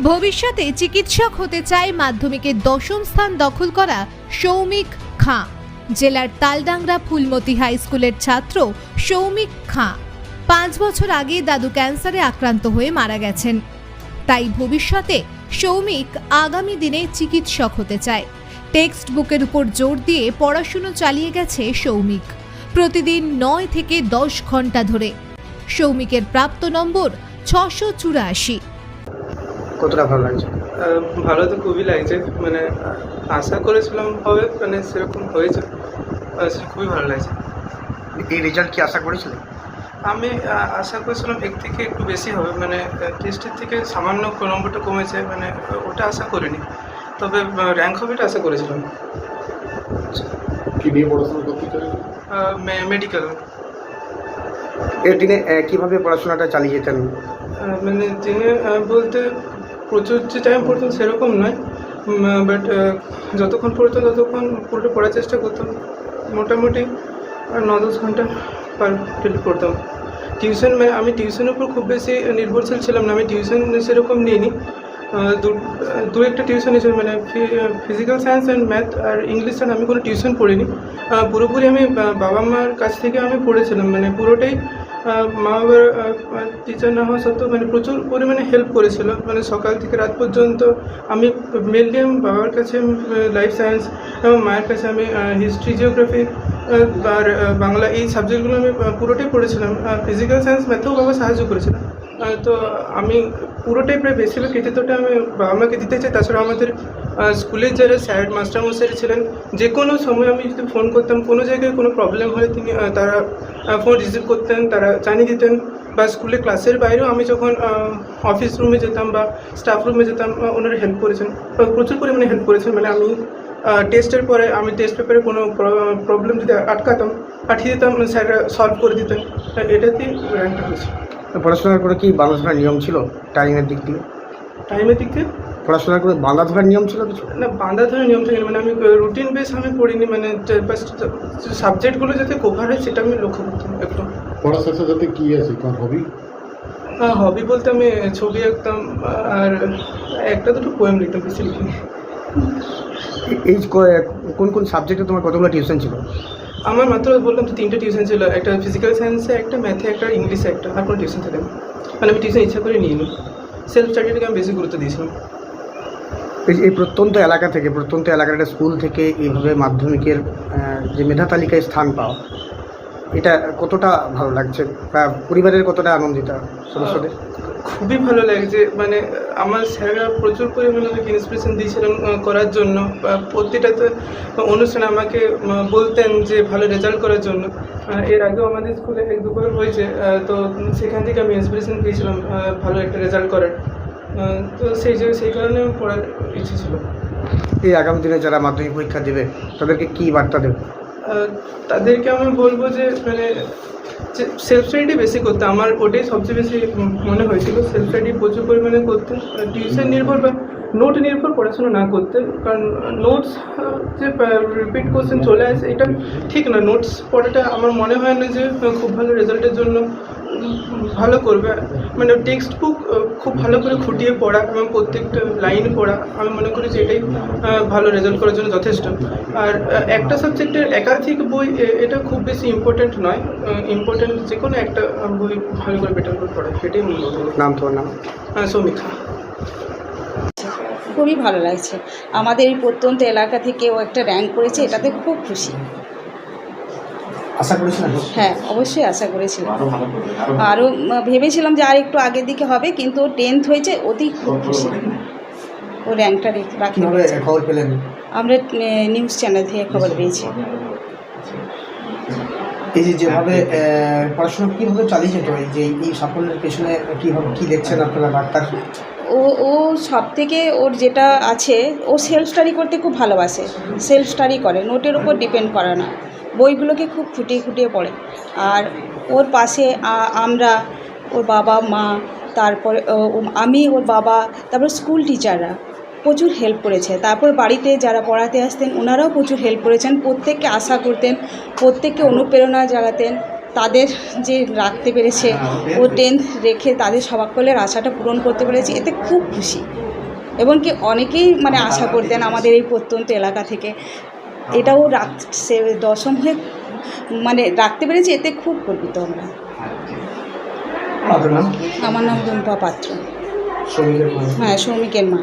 ভবিষ্যতে চিকিৎসক হতে চায় মাধ্যমিকে দশম স্থান দখল করা সৌমিক খাঁ। জেলার তালডাংরা ফুলমতি হাই স্কুলের ছাত্র সৌমিক খাঁ 5 বছর আগে দাদু ক্যান্সারে আক্রান্ত হয়ে মারা গেছেন। তাই ভবিষ্যতে সৌমিক আগামী দিনে চিকিৎসক হতে চায়। টেক্সট বুকের উপর জোর দিয়ে পড়াশুনো চালিয়ে গেছে সৌমিক, প্রতিদিন 9 থেকে 10 ঘন্টা ধরে। সৌমিকের প্রাপ্ত নম্বর 684। কতটা ভালো লাগছে? ভালো তো খুবই লাগছে, মানে আশা করেছিলাম হবে, মানে সেরকম হয়েছে, খুবই ভালো লাগছে। এই রেজাল্ট কি আশা করেছিলে? আমি আশা করেছিলাম এর থেকে একটু বেশি হবে, মানে টেস্টের থেকে সামান্য নম্বরটা কমেছে, মানে ওটা আশা করিনি, তবে র্যাঙ্ক হবে এটা আশা করেছিলাম। কি নিয়ে পড়াশোনা করতে চাই? মেডিকেল। এর দিনে কিভাবে পড়াশোনাটা চালিয়ে যেতেন? মানে দিনে বলতে প্রচুর যে টাইম পড়তাম সেরকম নয়, বাট যতক্ষণ পড়তাম ততক্ষণ পুরোটা পড়ার চেষ্টা করতাম। মোটামুটি 9-10 ঘন্টা পার ডে পড়তাম। টিউশন, মানে আমি টিউশনের উপর খুব বেশি নির্ভরশীল ছিলাম না, আমি টিউশন সেরকম নিইনি। দু একটা টিউশন এসে, মানে ফিজিক্যাল সায়েন্স অ্যান্ড ম্যাথ আর ইংলিশ আর আমি কোনো টিউশন পড়িনি। পুরোপুরি আমি বাবা মার কাছ থেকে আমি পড়েছিলাম, মানে পুরোটাই মা বাবার টিচার না হওয়া সত্ত্বেও মানে প্রচুর পরিমাণে হেল্প করেছিল। মানে সকাল থেকে রাত পর্যন্ত আমি মেনলি বাবার কাছে লাইফ সায়েন্স এবং মায়ের কাছে আমি হিস্ট্রি, জিওগ্রাফি আর বাংলা এই সাবজেক্টগুলো আমি পুরোটাই পড়েছিলাম। ফিজিক্যাল সায়েন্স ম্যাথেও বাবা সাহায্য করেছিলাম। তো আমি পুরোটাই প্রায় বেশিরভাগ কৃতিত্বটা আমি বাবা মাকে দিতে চাই। তাছাড়া আমাদের স্কুলের যারা স্যার মাস্টারমশাই ছিলেন, যে কোনো সময় আমি যদি ফোন করতাম, কোনো জায়গায় কোনো প্রবলেম হলে তারা ফোন রিসিভ করতেন, তারা জানিয়ে দিতেন। বা স্কুলে ক্লাসের বাইরেও আমি যখন অফিস রুমে যেতাম বা স্টাফ রুমে যেতাম, ওনারা হেল্প করেছেন, প্রচুর পরিমাণে হেল্প করেছেন। মানে আমি টেস্টের পরে আমি টেস্ট পেপারে কোনো প্রবলেম যদি আটকাতাম, পাঠিয়ে দিতাম, স্যাররা সলভ করে দিতেন। এটাতেই র্যাঙ্কটা হয়েছে। পড়াশোনার করে কি বাঁধা ধরার নিয়ম ছিল টাইমের দিক থেকে? টাইমের দিক থেকে পড়াশোনার করে বাঁধা ধরার নিয়ম ছিল কিছু? না, বাঁধা ধরে নিয়ম থাকে না, মানে আমি রুটিন বেস আমি পড়িনি, মানে সাবজেক্টগুলো যাতে কভার হয় সেটা আমি লক্ষ্য করতাম একটু। পড়ার সাথে সাথে কি আছে তোমার হবি? হবি বলতে আমি ছবি আঁকতাম আর একটা দুটো পোয়েম লিখতাম, বেশি লিখিনি। এই কোন কোন সাবজেক্টে তোমার কতগুলো টিউশন ছিল? আমার মাত্র বললাম তো 3টে টিউশন ছিল, একটা ফিজিক্যাল সায়েন্সে, একটা ম্যাথে, একটা ইংলিশে, একটা। আর কোনো টিউশন থাকে না, মানে আমি টিউশন ইচ্ছা করে নিইনি, সেলফ স্টাডিটাকে আমি বেশি গুরুত্ব দিয়েছিলাম। এই প্রত্যন্ত এলাকার একটা স্কুল থেকে এইভাবে মাধ্যমিকের যে মেধা তালিকায় স্থান পাও, এটা কতটা ভালো লাগছে বা পরিবারের কতটা আনন্দিত সদস্যদের? খুবই ভালো লাগছে, মানে আমার স্যাররা প্রচুর পরিমাণে আমাকে ইন্সপিরেশন দিয়েছিলেন করার জন্য। প্রতিটাতে অনুষ্ঠানে আমাকে বলতেন যে ভালো রেজাল্ট করার জন্য। এর আগেও আমাদের স্কুলে 1-2 বার হয়েছে, তো সেখান থেকে আমি ইন্সপিরেশন পেয়েছিলাম ভালো একটা রেজাল্ট করার। তো সেই কারণে পড়ার ইচ্ছে ছিল। এই আগামী দিনে যারা মাধ্যমিক পরীক্ষা দেবে তাদেরকে কী বার্তা দেবে? তাদেরকে আমি বলবো যে মানে সেলফ স্টাডি বেশি করতে, আমার ওটাই সবচেয়ে বেশি মনে হয়েছিল। সেলফ স্টাডি প্রচুর পরিমাণে করতে, টিউশন নির্ভর বা নোট নির্ভর পড়াশোনা না করতে। কারণ নোটস যে রিপিট কোশ্চেন চলে আসে এটা ঠিক না। নোটস পড়াটা আমার মনে হয় না যে খুব ভালো রেজাল্টের জন্য ভালো করবে। মানে টেক্সট বুক খুব ভালো করে খুঁটিয়ে পড়া এবং প্রত্যেকটা লাইন পড়া, আমি মনে করি যে এটাই ভালো রেজাল্ট করার জন্য যথেষ্ট। আর একটা সাবজেক্টের একাধিক বই এটা খুব বেশি ইম্পর্টেন্ট নয়। ইম্পর্টেন্ট যে কোনো একটা বই ভালো করে বেটার করে পড়া, সেটাই মূল। নাম তোমার নাম? সৌমিক। খুবই ভালো লাগছে। আমাদের এই প্রত্যন্ত এলাকা থেকেও একটা র্যাঙ্ক করেছে, এটাতে খুব খুশি। আশা করেছিলাম? হ্যাঁ, অবশ্যই আশা করেছিলাম। আরও ভেবেছিলাম যে আর একটু আগের দিকে হবে, কিন্তু 10th হয়েছে, অতি খুব খুশি। ও র্যাঙ্কটা রাখি। খবর পেলেন? আমরা নিউজ চ্যানেল থেকে খবর পেয়েছি। এই যেভাবে পড়াশোনা কীভাবে চালিয়ে যেত, এই যে এই সাফল্যের পেছনে কী দেখছেন আপনারা ডাক্তার? ও সব থেকে ওর যেটা আছে, ও সেলফ স্টাডি করতে খুব ভালোবাসে। সেলফ স্টাডি করে, নোটের উপর ডিপেন্ড করে না, বইগুলোকে খুব খুঁটিয়ে খুঁটিয়ে পড়ে। আর ওর পাশে আমরা, ওর বাবা মা, তারপরে আমি, ওর বাবা, তারপর স্কুল টিচাররা প্রচুর হেল্প করেছে। তারপর বাড়িতে যারা পড়াতে আসতেন ওনারাও প্রচুর হেল্প করেছেন। প্রত্যেককে আশা করতেন, প্রত্যেককে অনুপ্রেরণা জাগাতেন। তাদের যে রাখতে পেরেছে, ও 10th রেখে তাদের সকলের আশাটা পূরণ করতে পেরেছে, এতে খুব খুশি। এবং কি অনেকেই মানে আশা করতেন আমাদের এই প্রত্যন্ত এলাকা থেকে, এটাও সে 10ম হয়ে মানে রাখতে পেরেছে, এতে খুব গর্বিত আমরা। আপনার নাম? আমার নাম রুম্পা পাত্র। সৌমিকের মা। হ্যাঁ, সৌমিকের মা।